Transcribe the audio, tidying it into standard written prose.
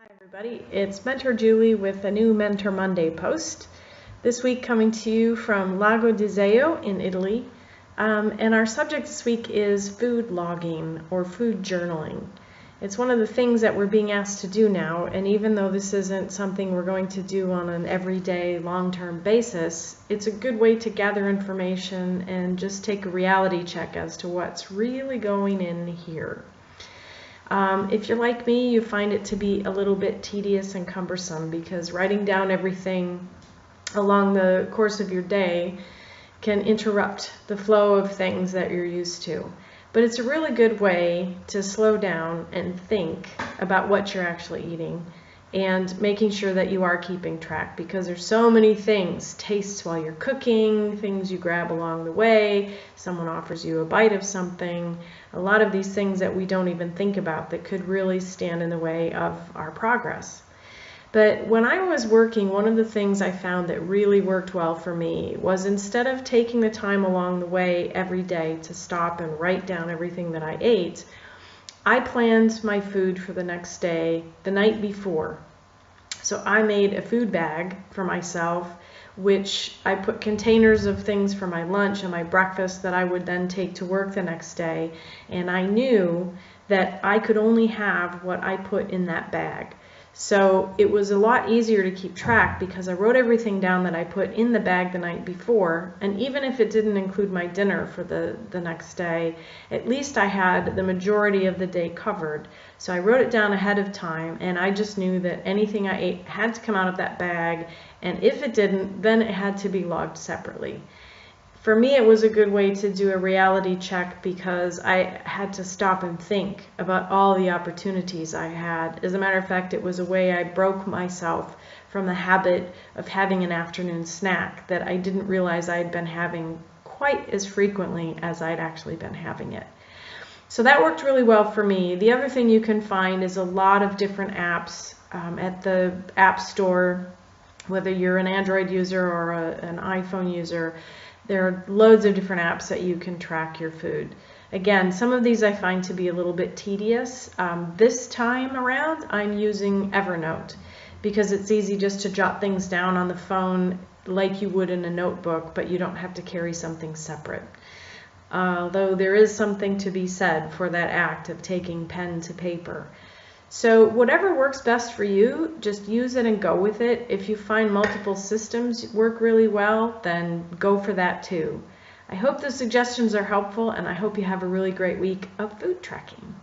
Hi everybody, it's Mentor Julie with a new Mentor Monday post. This week coming to you from Lago di Zeo in Italy. And our subject this week is food logging or food journaling. It's one of the things that we're being asked to do now, and even though this isn't something we're going to do on an everyday long-term basis, it's a good way to gather information and just take a reality check as to what's really going in here. If you're like me, you find it to be a little bit tedious and cumbersome because writing down everything along the course of your day can interrupt the flow of things that you're used to. But it's a really good way to slow down and think about what you're actually eating and making sure that you are keeping track, because there's so many things, tastes while you're cooking, things you grab along the way, someone offers you a bite of something, a lot of these things that we don't even think about that could really stand in the way of our progress. But when I was working, one of the things I found that really worked well for me was, instead of taking the time along the way every day to stop and write down everything that I ate, I planned my food for the next day the night before. So I made a food bag for myself, which I put containers of things for my lunch and my breakfast that I would then take to work the next day. And I knew that I could only have what I put in that bag. So it was a lot easier to keep track because I wrote everything down that I put in the bag the night before, and even if it didn't include my dinner for the next day, at least I had the majority of the day covered. So I wrote it down ahead of time, and I just knew that anything I ate had to come out of that bag, and if it didn't, then it had to be logged separately. For me, it was a good way to do a reality check because I had to stop and think about all the opportunities I had. As a matter of fact, it was a way I broke myself from the habit of having an afternoon snack that I didn't realize I had been having quite as frequently as I'd actually been having it. So that worked really well for me. The other thing you can find is a lot of different apps at the App Store, whether you're an Android user or an iPhone user. There are loads of different apps that you can track your food. Again, some of these I find to be a little bit tedious. This time around, I'm using Evernote because it's easy just to jot things down on the phone like you would in a notebook, but you don't have to carry something separate. Although there is something to be said for that act of taking pen to paper. So whatever works best for you, just use it and go with it. If you find multiple systems work really well, then go for that too. I hope the suggestions are helpful, and I hope you have a really great week of food tracking.